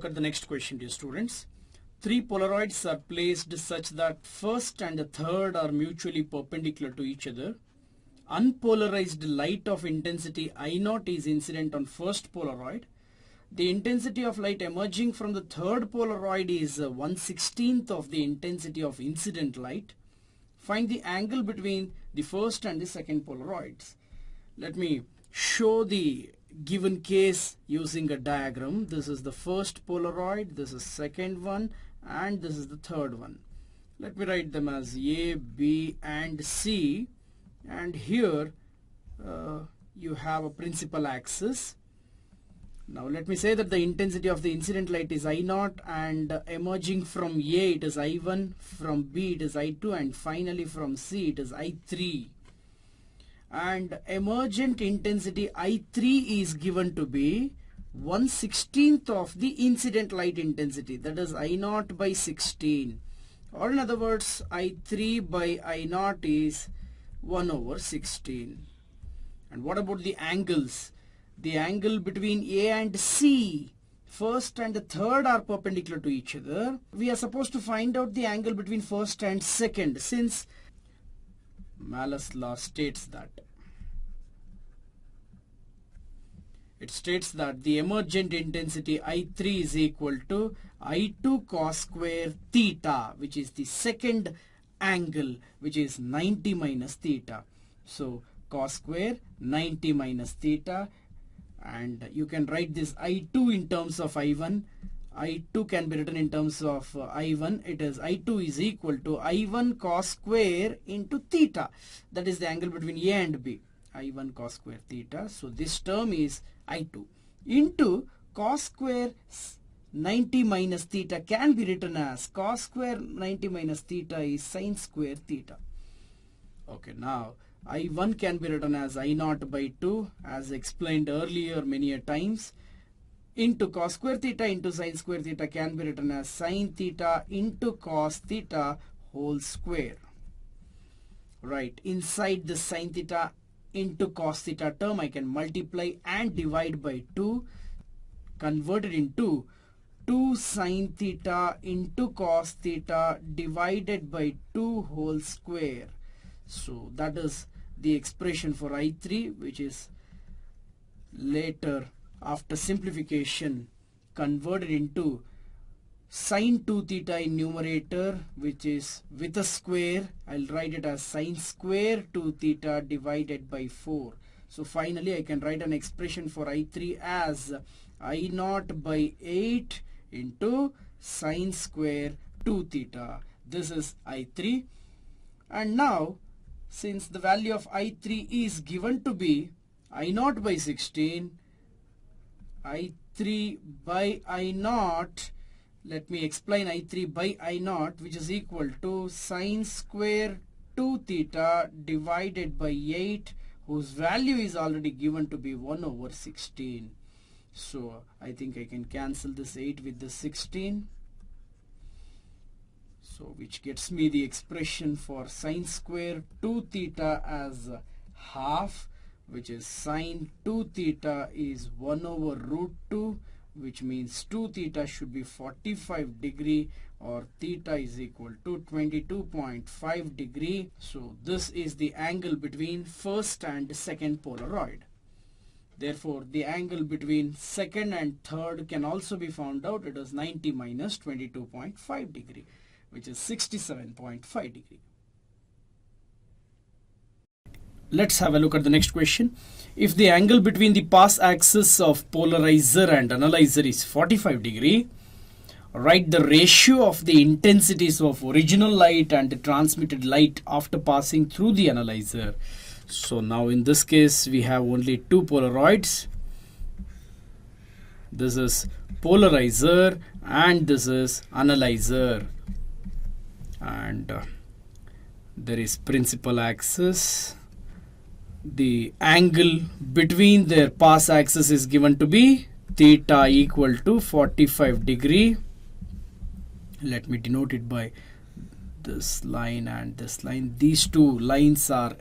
look at the next question, dear students. Three Polaroids are placed such that first and the third are mutually perpendicular to each other. Unpolarized light of intensity I0 is incident on first Polaroid. The intensity of light emerging from the third Polaroid is 1/16th of the intensity of incident light. Find the angle between the first and the second Polaroids. Let me show the given case using a diagram. This is the first Polaroid, this is second one, and this is the third one. Let me write them as A, B, and C. And here you have a principal axis. Now let me say that the intensity of the incident light is I0, and emerging from A it is I1, from B it is I2, and finally from C it is I3. And emergent intensity I3 is given to be 1/16th of the incident light intensity, that is I0 by 16, or in other words I3 by I0 is 1/16. And what about the angles? The angle between A and C, first and the third are perpendicular to each other. We are supposed to find out the angle between first and second, since Malus law states that. It states that the emergent intensity I3 is equal to I2 cos square theta, which is the second angle, which is 90 minus theta. So cos square 90 minus theta, and you can write this I2 in terms of I1. I2 can be written in terms of I1. It is I2 is equal to I1 cos square into theta. That is the angle between A and B. I1 cos square theta. So this term is I2 into cos square 90 minus theta can be written as cos square 90 minus theta is sin square theta. Okay, now I1 can be written as I0 by 2, as explained earlier many a times, into cos square theta into sin square theta can be written as sin theta into cos theta whole square. Right, inside the sin theta into cos theta term I can multiply and divide by 2, convert it into 2 sin theta into cos theta divided by 2 whole square. So that is the expression for I3, which is later after simplification converted into sin 2 theta in numerator, which is with a square. I'll write it as sin square 2 theta divided by 4. So finally I can write an expression for I3 as I0 by 8 into sin square 2 theta. This is I3. And now, since the value of I3 is given to be I0 by 16, I3 by I0, let me explain I3 by I0, which is equal to sin square 2 theta divided by 8, whose value is already given to be 1/16. So I think I can cancel this 8 with the 16. So which gets me the expression for sin square 2 theta as half, which is sin 2 theta is 1/√2, which means 2 theta should be 45 degree, or theta is equal to 22.5 degree. So this is the angle between first and second Polaroid. Therefore the angle between second and third can also be found out. It is 90 minus 22.5 degree, which is 67.5 degree. Let's have a look at the next question. If the angle between the pass axis of polarizer and analyzer is 45 degree, write the ratio of the intensities of original light and the transmitted light after passing through the analyzer. So now in this case we have only two Polaroids. This is polarizer and this is analyzer, and there is principal axis. The angle between their pass axis is given to be theta equal to 45 degree. Let me denote it by this line and this line. These two lines are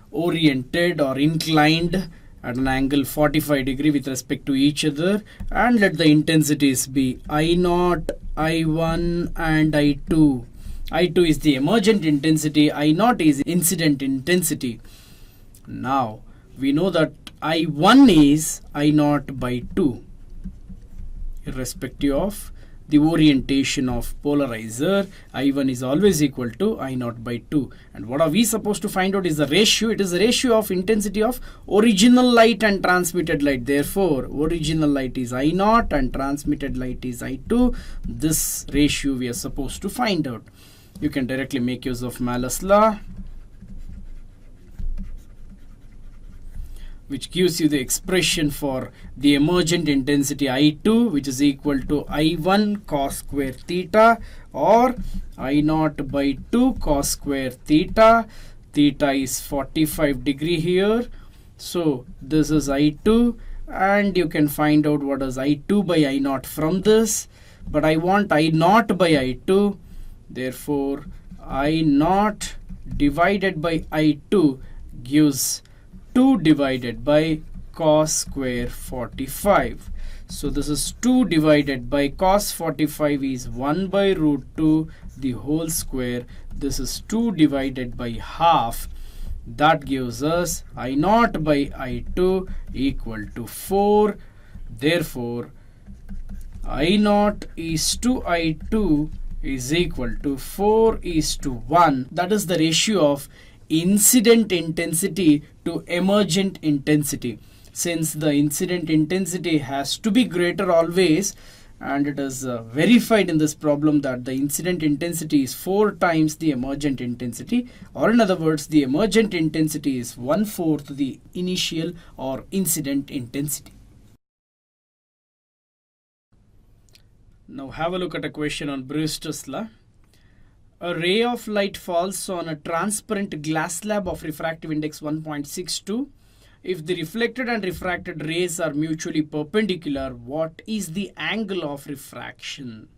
oriented or inclined, at an angle 45 degree with respect to each other, and let the intensities be I0, I1 and I2. I2 is the emergent intensity, I0 is incident intensity. Now we know that I1 is I0 by 2 irrespective of the orientation of polarizer. I1 is always equal to I0 by 2. And what are we supposed to find out is the ratio. It is the ratio of intensity of original light and transmitted light. Therefore, original light is I0 and transmitted light is I2. This ratio we are supposed to find out. You can directly make use of Malus law, which gives you the expression for the emergent intensity I2, which is equal to I1 cos square theta, or I0 by 2 cos square theta. Theta is 45 degree here. So this is I2, and you can find out what is I2 by I0 from this. But I want I0 by I2. Therefore, I0 divided by I2 gives 2 divided by cos square 45. So this is 2 divided by cos 45 is 1 by root 2 the whole square. This is 2 divided by half. That gives us I0 by I2 equal to 4. Therefore, I0 is to I2 is equal to 4 is to 1. That is the ratio of incident intensity to emergent intensity. Since the incident intensity has to be greater always, and it is verified in this problem that the incident intensity is 4 times the emergent intensity, or in other words, the emergent intensity is 1/4 the initial or incident intensity. Now have a look at a question on Brewster's law. A ray of light falls on a transparent glass slab of refractive index 1.62. If the reflected and refracted rays are mutually perpendicular, what is the angle of refraction?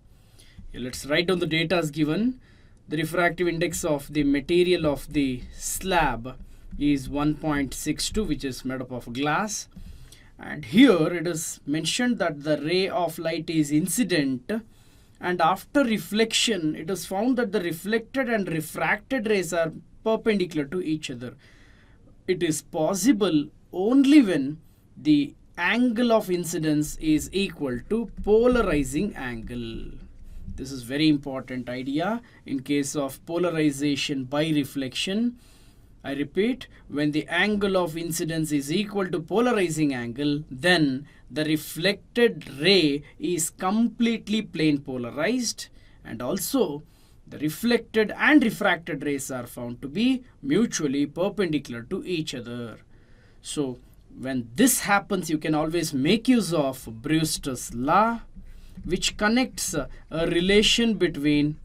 Here, let's write down the data as given. The refractive index of the material of the slab is 1.62, which is made up of glass. And here it is mentioned that the ray of light is incident, and after reflection it is found that the reflected and refracted rays are perpendicular to each other. It is possible only when the angle of incidence is equal to polarizing angle. This is very important idea in case of polarization by reflection. I repeat, when the angle of incidence is equal to polarizing angle, then the reflected ray is completely plane polarized, and also the reflected and refracted rays are found to be mutually perpendicular to each other. So when this happens, you can always make use of Brewster's law, which connects a relation between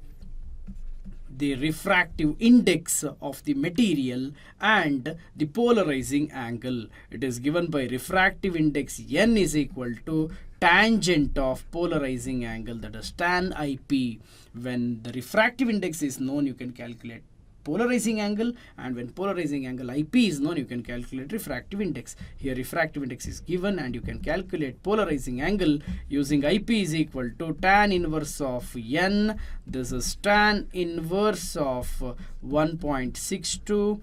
the refractive index of the material and the polarizing angle. It is given by refractive index n is equal to tangent of polarizing angle, that is tan IP. When the refractive index is known, you can calculate polarizing angle, and when polarizing angle IP is known, you can calculate refractive index. Here refractive index is given, and you can calculate polarizing angle using IP is equal to tan inverse of n. This is tan inverse of 1.62,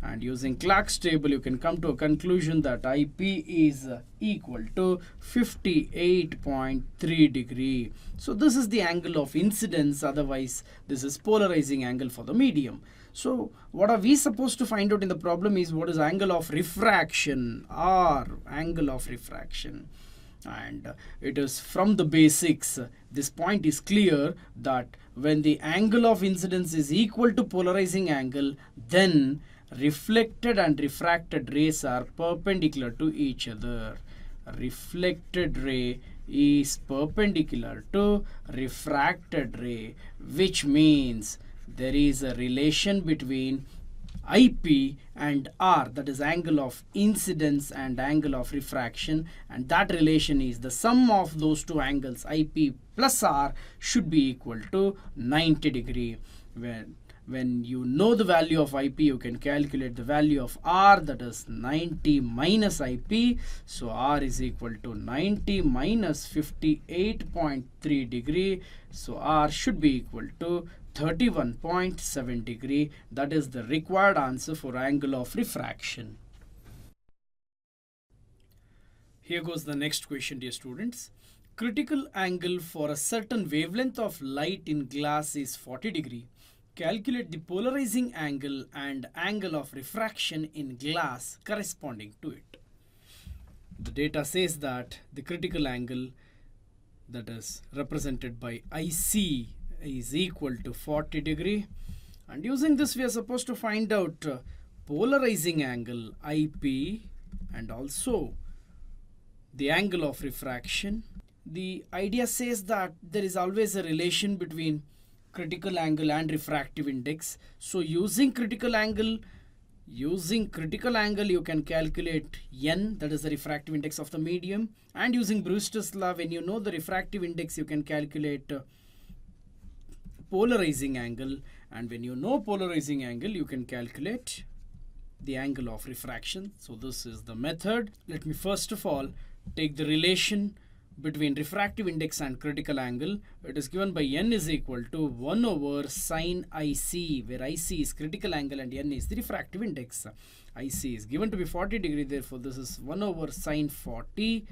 and using Clark's table you can come to a conclusion that IP is equal to 58.3 degree. So this is the angle of incidence, otherwise this is polarizing angle for the medium. So what are we supposed to find out in the problem is what is angle of refraction, or angle of refraction. And it is from the basics, this point is clear that when the angle of incidence is equal to polarizing angle, then reflected and refracted rays are perpendicular to each other. Reflected ray is perpendicular to refracted ray, which means there is a relation between IP and R, that is angle of incidence and angle of refraction, and that relation is the sum of those two angles IP plus R should be equal to 90 degree. when you know the value of IP, you can calculate the value of R, that is 90 minus IP. So R is equal to 90 minus 58.3 degree. So R should be equal to 31.7 degree. That is the required answer for angle of refraction. Here goes the next question, dear students. Critical angle for a certain wavelength of light in glass is 40 degree. Calculate the polarizing angle and angle of refraction in glass corresponding to it. The data says that the critical angle, that is represented by IC, is equal to 40 degree. And using this, we are supposed to find out polarizing angle IP and also the angle of refraction. The idea says that there is always a relation between critical angle and refractive index. So using critical angle you can calculate N, that is the refractive index of the medium, and using Brewster's law, when you know the refractive index, you can calculate polarizing angle, and when you know polarizing angle, you can calculate the angle of refraction. So this is the method. Let me first of all take the relation between refractive index and critical angle. It is given by N is equal to 1 over sine IC, where IC is critical angle and N is the refractive index. IC is given to be 40 degree, therefore this is 1 over sine 40.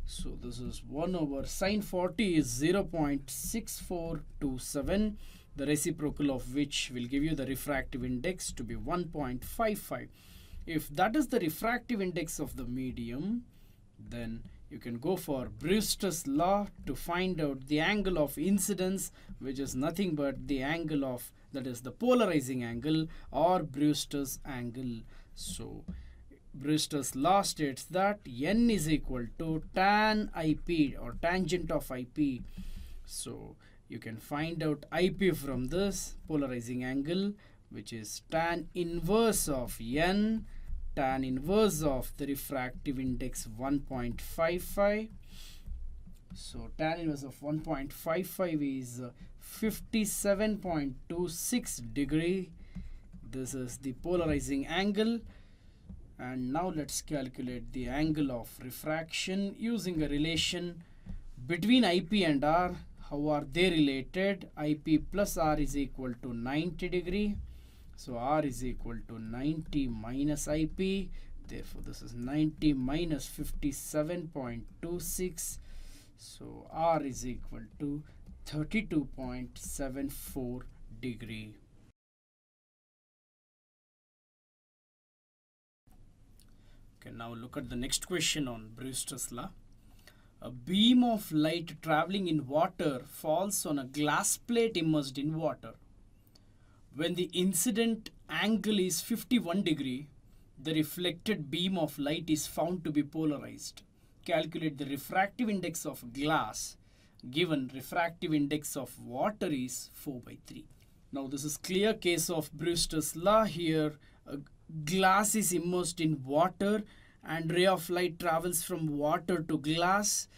So this is 1 over sine 40 is 0.6427, the reciprocal of which will give you the refractive index to be 1.55. If that is the refractive index of the medium, then you can go for Brewster's law to find out the angle of incidence, which is nothing but the angle of, that is the polarizing angle or Brewster's angle. So Brewster's law states that N is equal to tan IP or tangent of IP. So you can find out IP from this polarizing angle, which is tan inverse of N, tan inverse of the refractive index 1.55. So tan inverse of 1.55 is 57.26 degree. This is the polarizing angle. And now let's calculate the angle of refraction using a relation between IP and R. How are they related? IP plus R is equal to 90 degree. So R is equal to 90 minus IP. Therefore, this is 90 minus 57.26. So R is equal to 32.74 degree. Okay, now look at the next question on Brewster's law. A beam of light traveling in water falls on a glass plate immersed in water. When the incident angle is 51 degree, the reflected beam of light is found to be polarized. Calculate the refractive index of glass, given refractive index of water is 4/3. Now this is clear case of Brewster's law. Here a glass is immersed in water and ray of light travels from water to glass,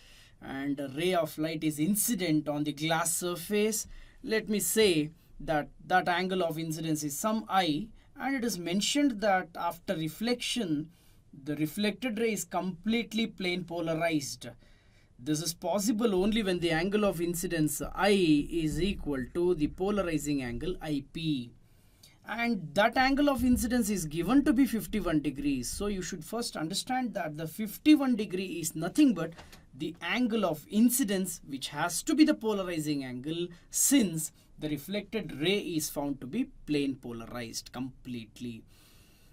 and a ray of light is incident on the glass surface. Let me say that angle of incidence is some I, and it is mentioned that after reflection the reflected ray is completely plane polarized. This is possible only when the angle of incidence I is equal to the polarizing angle IP. And that angle of incidence is given to be 51 degrees. So you should first understand that the 51 degree is nothing but the angle of incidence, which has to be the polarizing angle, since the reflected ray is found to be plane polarized completely.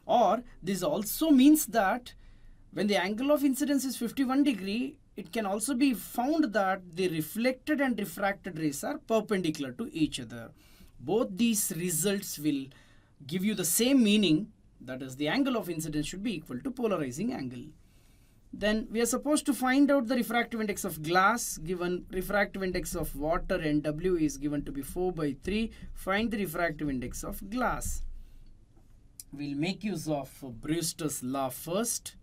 Or this also means that when the angle of incidence is 51 degree, it can also be found that the reflected and refracted rays are perpendicular to each other. Both these results will give you the same meaning, that is the angle of incidence should be equal to polarizing angle. Then we are supposed to find out the refractive index of glass, given refractive index of water NW is given to be 4/3. Find the refractive index of glass. We'll make use of Brewster's law first,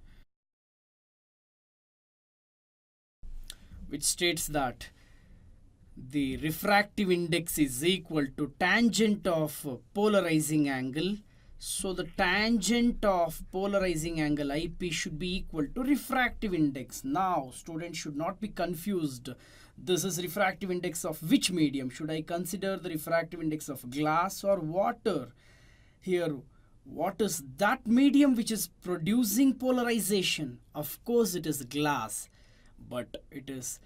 which states that the refractive index is equal to tangent of polarizing angle. So the tangent of polarizing angle IP should be equal to refractive index. Now students should not be confused. This is refractive index of which medium? Should I consider the refractive index of glass or water? Here, what is that medium which is producing polarization? Of course it is glass, but it is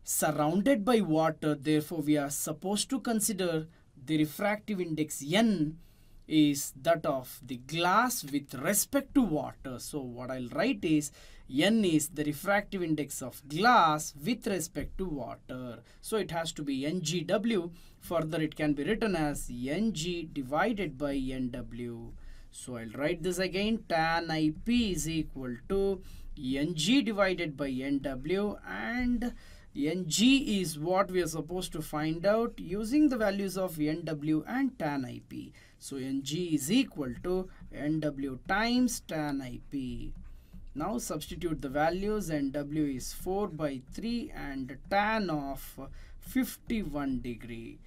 surrounded by water. Therefore we are supposed to consider the refractive index N is that of the glass with respect to water. So what I'll write is N is the refractive index of glass with respect to water. So it has to be NGW. Further it can be written as NG divided by NW. So I'll write this again. Tan IP is equal to NG divided by NW, and NG is what we are supposed to find out using the values of NW and tan IP. So NG is equal to NW times tan IP. Now substitute the values. NW is 4 by 3 and tan of 51 degree.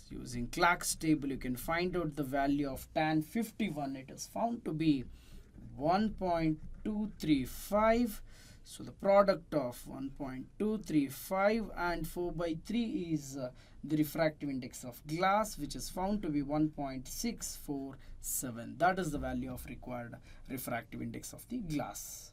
Using Clark's table you can find out the value of tan 51. It is found to be 1.235. So the product of 1.235 and 4 by 3 is the refractive index of glass, which is found to be 1.647. That is the value of required refractive index of the glass.